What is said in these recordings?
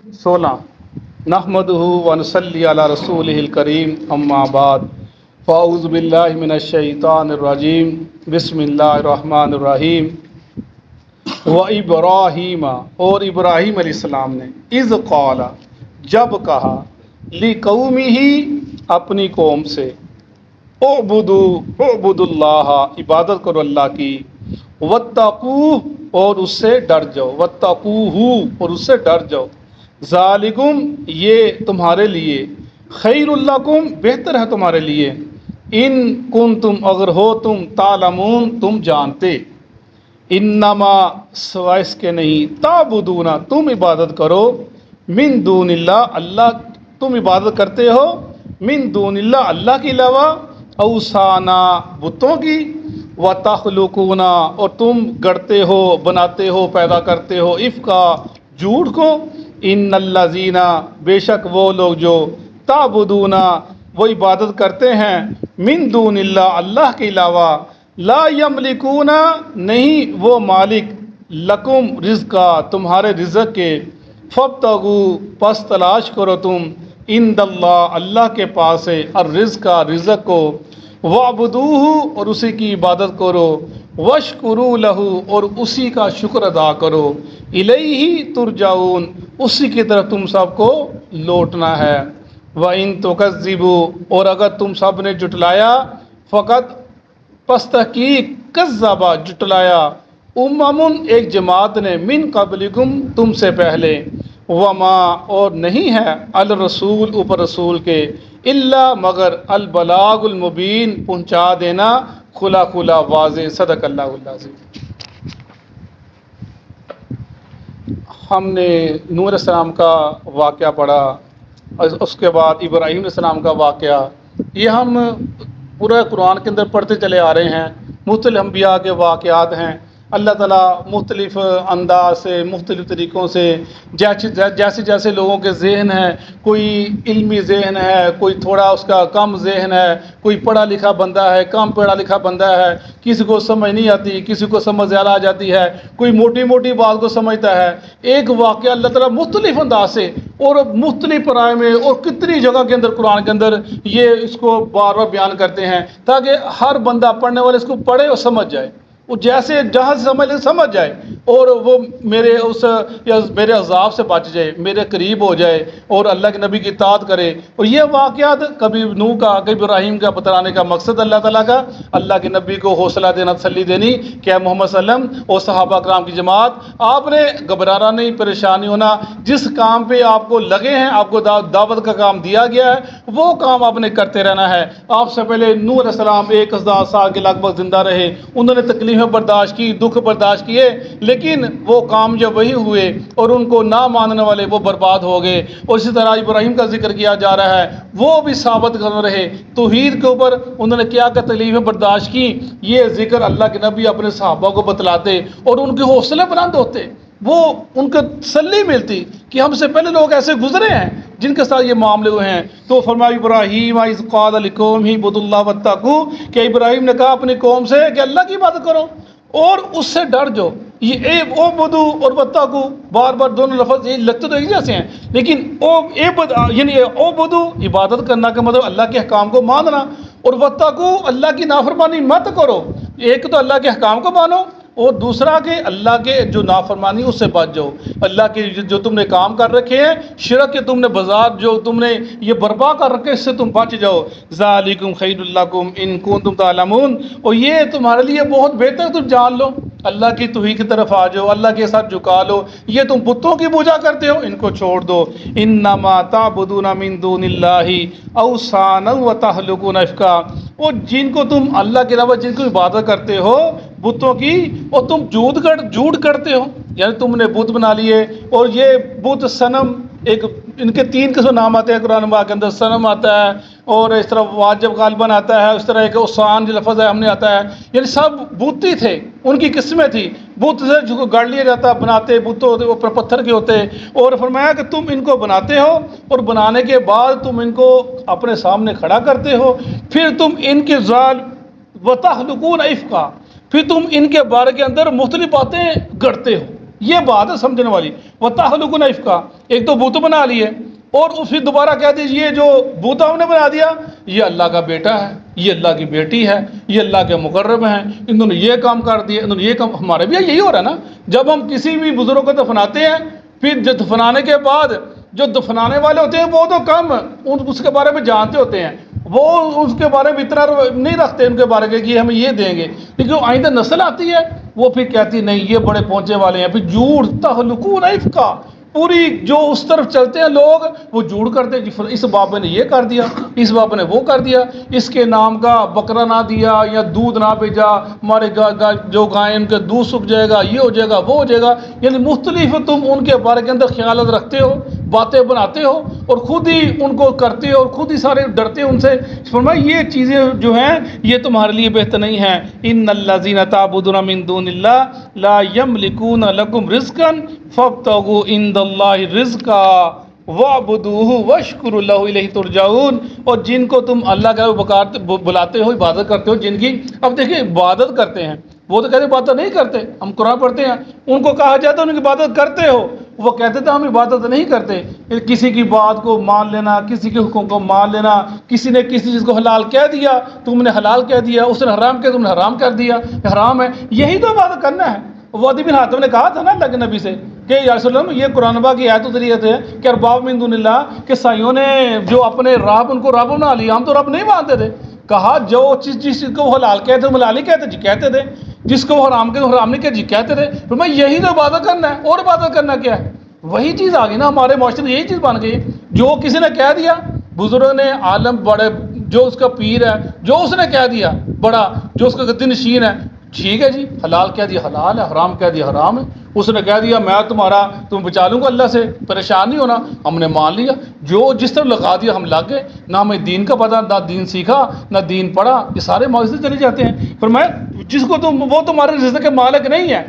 16 نحمدہ ونصلی علی رسولہ الکریم اما بعد فاعوذ باللہ من الشیطان الرجیم بسم اللہ الرحمن الرحیم وابراہیم اور ابراہیم علیہ السلام نے اذ قال جب کہا لقومہ اپنی قوم سے اعبدوا اللہ عبادت کرو اللہ کی واتقوہ اور اس سے ڈر جاؤ واتقوہ اور اس سے ڈر جاؤ ذالکم یہ تمہارے لیے خیر لکم بہتر ہے تمہارے لیے ان کنتم اگر ہو تم تعلمون تم جانتے انما سوائے اس کے نہیں تعبدون تم عبادت کرو من دون اللہ اللہ تم عبادت کرتے ہو من دون اللہ اللہ کے علاوہ اوثانا بتوں کی وتخلقون اور تم گڑتے ہو بناتے ہو پیدا کرتے ہو افکا جھوٹ کو ان الذین بے شک وہ لوگ جو تعبدون وہ عبادت کرتے ہیں من دون اللہ اللہ کے علاوہ لا یملکون نہیں وہ مالک لکم رزقا تمہارے رزق کے فابتغوا پس تلاش کرو تم عند اللہ اللہ کے پاس ہے الرزق رزق کو وعبدوہ اور اسی کی عبادت کرو وشکروا لہ اور اسی کا شکر ادا کرو الیہ ترجعون اسی کی طرف تم سب کو لوٹنا ہے وَإِن تُكَذِّبُوا اور اگر تم سب نے جٹلایا فقط پس تحقیق کذبا جٹلایا ایک جماعت نے من قبلکم تم سے پہلے وما اور نہیں ہے الرسول اوپر رسول کے الا مگر البلاغ المبین پہنچا دینا کھلا کھلا واضح صدق اللہ العظیم۔ ہم نے نوح علیہ السلام کا واقعہ پڑھا، اس کے بعد ابراہیم علیہ السلام کا واقعہ، یہ ہم پورا قرآن کے اندر پڑھتے چلے آ رہے ہیں۔ مختلف انبیاء کے واقعات ہیں، اللہ تعالیٰ مختلف انداز سے مختلف طریقوں سے جیسے جیسے لوگوں کے ذہن ہیں، کوئی علمی ذہن ہے، کوئی تھوڑا اس کا کم ذہن ہے، کوئی پڑھا لکھا بندہ ہے، کم پڑھا لکھا بندہ ہے، کسی کو سمجھ نہیں آتی، کسی کو سمجھ زیادہ آ جاتی ہے، کوئی موٹی موٹی بات کو سمجھتا ہے۔ ایک واقعہ اللہ تعالیٰ مختلف انداز سے اور مختلف پرائے میں اور کتنی جگہ کے اندر قرآن کے اندر یہ اس کو بار بار بیان کرتے ہیں تاکہ ہر بندہ پڑھنے والے اس کو پڑھے اور سمجھ جائے، وہ جیسے جہاں سے سمجھ جائے اور وہ میرے عذاب سے بچ جائے، میرے قریب ہو جائے اور اللہ کے نبی کی اطاعت کرے۔ اور یہ واقعات کبھی نوح کا کبھی ابراہیم کا بتلانے کا مقصد اللہ تعالیٰ کا اللہ کے نبی کو حوصلہ دینا، تسلی دینی کہ اے محمد صلی اللہ علیہ وسلم اور صحابہ کرام کی جماعت آپ نے گھبرانا نہیں، پریشانی ہونا، جس کام پہ آپ کو لگے ہیں، آپ کو دعوت کا کام دیا گیا ہے وہ کام آپ نے کرتے رہنا ہے۔ آپ سے پہلے نوح علیہ السلام 1000 سال کے لگ بھگ زندہ رہے، انہوں نے تکلیفیں برداشت کی، دکھ برداشت کیے، لیکن وہ کام جب وہی ہوئے اور ان کو نہ ماننے والے وہ برباد ہو گئے۔ اور اسی طرح ابراہیم کا ذکر کیا جا رہا ہے، وہ بھی ثابت کر رہے توحید کے اوپر انہوں نے کیا تکلیفیں برداشت کی۔ یہ ذکر اللہ کے نبی اپنے صحابہ کو بتلاتے اور ان کے حوصلے بلند ہوتے، وہ ان کو تسلی ملتی کہ ہم سے پہلے لوگ ایسے گزرے ہیں جن کے ساتھ یہ معاملے ہوئے ہیں۔ تو فرمایا ابراہیم اذ قال لقومہ اعبدوا اللہ واتقوا کہ ابراہیم نے کہا اپنی قوم سے کہ اللہ کی عبادت کرو اور اس سے ڈر جاؤ۔ یہ اعبدوا اور واتقوا بار بار دونوں لفظ یہ لگتے تو ایک جیسے ہیں، لیکن یعنی اعبدوا عبادت کرنا کا مطلب اللہ کے احکام کو ماننا، اور واتقوا اللہ کی نافرمانی مت کرو۔ ایک تو اللہ کے احکام کو مانو اور دوسرا کہ اللہ کے جو نافرمانی اس سے بچ جاؤ، اللہ کے جو تم نے کام کر رکھے ہیں، شرک کے تم نے بازار جو تم نے یہ برپا کر رکھے اس سے تم بچ جاؤ۔ ذالکم خیر لکم ان کنتم تعلمون اور یہ تمہارے لیے بہت بہتر، تم جان لو، اللہ کی توحید کی طرف آ جاؤ، اللہ کے ساتھ جھکا لو۔ یہ تم بتوں کی پوجا کرتے ہو ان کو چھوڑ دو۔ انما تعبدون من دون اللہ اوثانا وتخلقون افکا، اور جن کو تم اللہ کے علاوہ جن کو عبادت کرتے ہو بتوں کی، اور تم جھوٹ کرتے ہو، یعنی تم نے بت بنا لیے۔ اور یہ بت صنم ایک ان کے 3 قسم نام آتے ہیں قرآن پاک کے اندر، صنم آتا ہے اور اس طرح واجب غالباً آتا ہے، اس طرح ایک اوثان جو لفظ ہے ہم نے آتا ہے، یعنی سب بت ہی تھے، ان کی قسمیں تھی، بت سے جو گاڑ لیا جاتا بناتے بت ہوتے وہ پتھر کے ہوتے۔ اور فرمایا کہ تم ان کو بناتے ہو اور بنانے کے بعد تم ان کو اپنے سامنے کھڑا کرتے ہو، پھر تم ان کے ذال وتخلقون افکا، پھر تم ان کے بارے کے اندر مختلف باتیں گڑھتے ہو۔ یہ بات ہے سمجھنے والی۔ وَتَخْلُقُونَ إِفْكًا، ایک تو بت بنا لیے اور پھر دوبارہ کہہ دیجیے یہ جو بت ہم نے بنا دیا یہ اللہ کا بیٹا ہے، یہ اللہ کی بیٹی ہے، یہ اللہ کے مقرب ہیں، انہوں نے یہ کام کر دیا، انہوں نے یہ کام۔ ہمارے بھی یہی ہو رہا ہے نا، جب ہم کسی بھی بزرگ کو دفناتے ہیں پھر دفنانے کے بعد جو دفنانے والے ہوتے ہیں وہ تو کم اس کے بارے میں جانتے ہوتے ہیں، وہ اس کے بارے میں اتنا نہیں رکھتے ان کے بارے میں کہ یہ ہمیں یہ دیں گے، لیکن آئندہ نسل آتی ہے وہ پھر کہتی نہیں یہ بڑے پہنچے والے ہیں، پھر جھوٹ تخلقون افکا، پوری جو اس طرف چلتے ہیں لوگ وہ جھوٹ کرتے ہیں، اس بابے نے یہ کر دیا، اس بابے نے وہ کر دیا، اس کے نام کا بکرا نہ دیا یا دودھ نہ بھیجا، ہمارے جو گائیں ان کے دودھ سوکھ جائے گا، یہ ہو جائے گا وہ ہو جائے گا، یعنی مختلف تم ان کے بارے کے اندر خیالات رکھتے ہو، باتیں بناتے ہو اور خود ہی ان کو کرتے ہو اور خود ہی سارے ڈرتے ہو ان سے۔ فرمایا یہ چیزیں جو ہیں یہ تمہارے لیے بہتر نہیں ہیں۔ ان الذین تعبدون من دون اللہ لا یملکون لکم رزقا فابتغوا عند اللہ رزقا وَاعْبُدُوهُ وَاشْكُرُوا لَهُ إِلَيْهِ تُرْجَعُونَ، اور جن کو تم اللہ کا بلاتے ہو، عبادت کرتے ہو جن کی، اب دیکھیں عبادت کرتے ہیں وہ تو کہتے عبادت نہیں کرتے، ہم قرآن پڑھتے ہیں ان کو کہا جاتا ہے ان کی عبادت کرتے ہو، وہ کہتے تھے ہم عبادت نہیں کرتے۔ کسی کی بات کو مان لینا، کسی کے حکم کو مان لینا، کسی نے کسی چیز کو حلال کہہ دیا تم نے حلال کہہ دیا، اس نے حرام کہہ تم نے حرام کر دیا، حرام ہے، یہی تو عبادت کرنا ہے۔ وادی بن حاتم نے کہا تھا نا اللہ کے نبی سے کہ یا رسول اللہ یہ قرآن پاک کی آیت اتری ہے کہ ارباب من دون اللہ، کہ سائیوں نے جو اپنے رب ان کو رب بنا لیا، ہم تو رب نہیں مانتے تھے۔ کہا جو چیز جس کو وہ حلال کہتے ہم حلال نہیں کہتے جی کہتے تھے، جس کو وہ حرام کہتے حرام نہیں کہتے جی کہتے تھے۔ تو میں یہی تو عبادت کرنا ہے، اور عبادت کرنا کیا ہے؟ وہی چیز آ گئی نا ہمارے معاشرے میں، یہی چیز بن گئی جو کسی نے کہہ دیا، بزرگ نے، عالم بڑے، جو اس کا پیر ہے، جو اس نے کہہ دیا بڑا، جو اس کا گدی نشین ہے، ٹھیک ہے جی، حلال کہہ دیا حلال ہے، حرام کہہ دیا حرام ہے، اس نے کہہ دیا میں تم بچا لوں گا اللہ سے، پریشان نہیں ہونا، ہم نے مان لیا، جو جس طرح لگا دیا ہم لگ گئے، نہ ہمیں دین کا پتہ، نہ دین سیکھا، نہ دین پڑھا، یہ سارے معاوضے چلے جاتے ہیں۔ فرمایا جس کو وہ تمہارے رزق کے مالک نہیں ہے،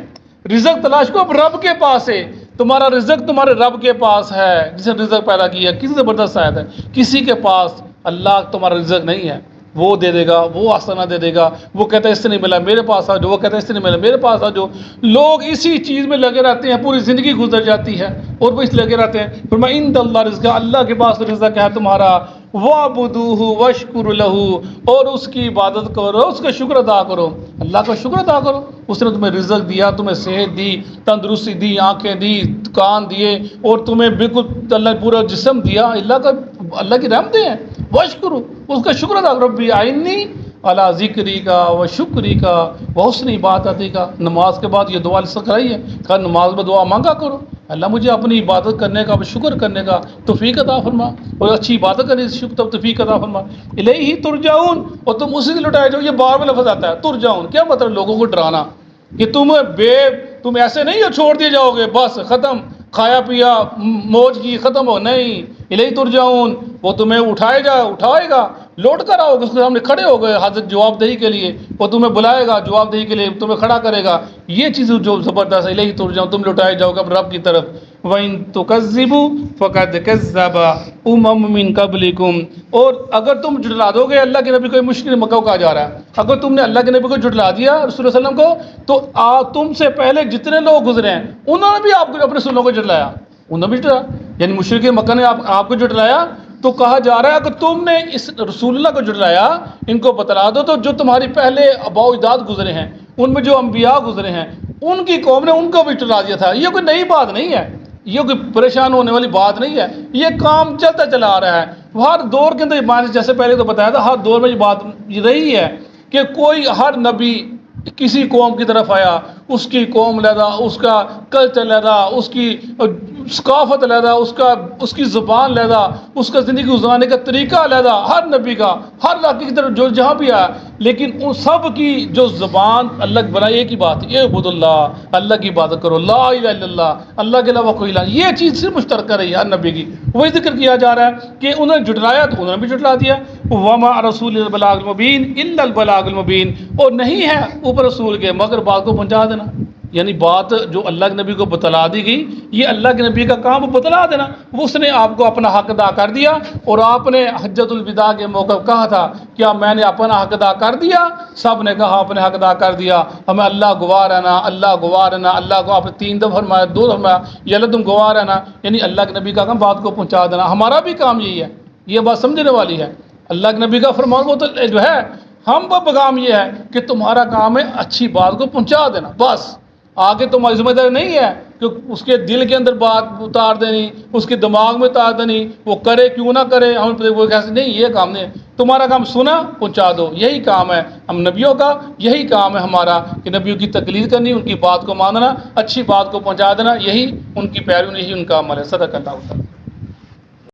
رزق تلاش کو اب رب کے پاس ہے، تمہارا رزق تمہارے رب کے پاس ہے، جس نے رزق پیدا کیا، کسی زبردست آیت ہے، کسی کے پاس اللہ تمہارا رزق نہیں ہے، وہ دے دے گا، وہ آسانہ دے دے گا، وہ کہتا ہے اس سے نہیں ملا میرے پاس آ جو، وہ کہتا ہے اس سے نہیں ملا میرے پاس آ جو۔ لوگ اسی چیز میں لگے رہتے ہیں، پوری زندگی گزر جاتی ہے اور وہ اس لگے رہتے ہیں۔ فرمایا عند اللہ رزق، اللہ کے پاس رزق ہے تمہارا، وَاعْبُدُوهُ وَاشْكُرُوا لَهُ، اور اس کی عبادت کرو، اس کا شکر ادا کرو، اللہ کا شکر ادا کرو، اس نے تمہیں رزق دیا، تمہیں صحت دی، تندرستی دی، آنکھیں دی، کان دیے، اور تمہیں بالکل اللہ پورا جسم دیا، اللہ کی رحمتیں ہیں، واشکرو، اس کا شکر ادا کرو، ربی اعنی علی ذکری کا و شکری کا و حسن عبادتی کا۔ نماز کے بعد یہ دعا سکھائی ہے کہ نماز میں دعا مانگا کرو، اللہ مجھے اپنی عبادت کرنے کا، شکر کرنے کا توفیق عطا فرما، اور اچھی عبادت کرنے کی توفیق عطا فرما۔ الیہ ترجعون، اور تم اسی سے لٹائے جاؤ، یہ بار میں لفظ آتا ہے ترجعون، کیا مطلب؟ لوگوں کو ڈرانا کہ تم ایسے نہیں ہو چھوڑ دیے جاؤ گے، بس ختم، کھایا پیا موج کی ختم ہو، نہیں، الیہ ترجعون، وہ تمہیں اٹھائے گا، لوٹ کر آؤ گے، اس کے سامنے کھڑے ہو گئے حاضر جواب دہی کے لیے، وہ تمہیں بلائے گا جواب دہی کے لیے، تمہیں کھڑا کرے گا، یہ چیز جو زبردست ہے، الیہ ترجعون، تم لوٹائے جاؤ گے رب کی طرف۔ وَإِن تُكَذِّبُوا فَقَدْ كَذَّبَ أُمَمٌ مِّن قَبْلِكُمْ، اور اگر تم جھٹلا دو گے اللہ کے نبی کو، مشکل مکہ کہا جا رہا ہے، اگر تم نے اللہ کے نبی کو جھٹلا دیا رسول اللہ علیہ وسلم کو، تو تم سے پہلے جتنے لوگ گزرے ہیں انہوں نے بھی آپ کو اپنے رسولوں کو جھٹلایا، انہوں نے بھی جھٹلایا، یعنی مشرکین مکہ نے آپ کو جھٹلایا، تو کہا جا رہا ہے اگر تم نے اس رسول اللہ کو جھٹلایا، ان کو بتلا دو تو جو تمہاری پہلے آباء و اجداد گزرے ہیں، ان میں جو انبیاء گزرے ہیں، ان کی قوم نے ان کو بھی جھٹلا دیا تھا۔ یہ کوئی نئی بات نہیں ہے، یہ کوئی پریشان ہونے والی بات نہیں ہے، یہ کام چلتا چلا آ رہا ہے ہر دور کے اندر، جیسے پہلے تو بتایا تھا، ہر دور میں یہ بات رہی ہے کہ کوئی ہر نبی کسی قوم کی طرف آیا، اس کی قوم علیحدہ، اس کا کلچر علیحدہ، اس کی ثقافت علیحدہ، اس کی زبان علیحدہ، اس کا زندگی گزارنے کا طریقہ علیحدہ، ہر نبی کا، ہر علاقے کی طرف جو جہاں بھی آیا، لیکن ان سب کی جو زبان اللہ بنائی ایک ہی بات، اعبدوا اللہ، اللہ کی عبادت کرو، لا الہ الا اللہ، اللہ کے علاوہ کوئی الہ، یہ چیز سے مشترکہ رہی ہر نبی کی، وہی ذکر کیا جا رہا ہے کہ انہوں نے جھٹلایا تو انہوں نے بھی جھٹلا دیا۔ وما رسول البلاغ المبین الا البلاغ المبین، اور نہیں ہے اوپر رسول کے مگر بات کو پہنچا دینا، یعنی بات جو اللہ کے نبی کو بتلا دی گئی، یہ اللہ کے نبی کا کام بتلا دینا۔ اس نے آپ کو اپنا حق ادا کر دیا، اور آپ نے حجۃ الوداع کے موقع کہا تھا کیا میں نے اپنا حق ادا کر دیا؟ سب نے کہا آپ نے حق ادا کر دیا، ہمیں اللہ گواہ رہنا، اللہ گواہ رہنا، اللہ کو آپ نے 3 دفعہ فرمایا، 2 دفعہ فرمایا، یہ اللہ تم گواہ رہنا، یعنی اللہ کے نبی کا کام بات کو پہنچا دینا۔ ہمارا بھی کام یہی ہے، یہ بات سمجھنے والی ہے۔ اللہ کے نبی کا فرمان وہ تو جو ہے، ہم کا پیغام یہ ہے کہ تمہارا کام ہے اچھی بات کو پہنچا دینا، بس آگے تمہاری ذمہ داری نہیں ہے کہ اس کے دل کے اندر بات اتار دینی، اس کے دماغ میں اتار دینی، وہ کرے کیوں نہ کرے، ہم وہ کیسے نہیں، یہ کام نہیں ہے۔ تمہارا کام سنا پہنچا دو، یہی کام ہے ہم نبیوں کا، یہی کام ہے ہمارا کہ نبیوں کی تقلید کرنی، ان کی بات کو ماننا، اچھی بات کو پہنچا دینا، یہی ان کی پیروی، یہی ان کا عمل ہے۔ صدق اللہ تعالی۔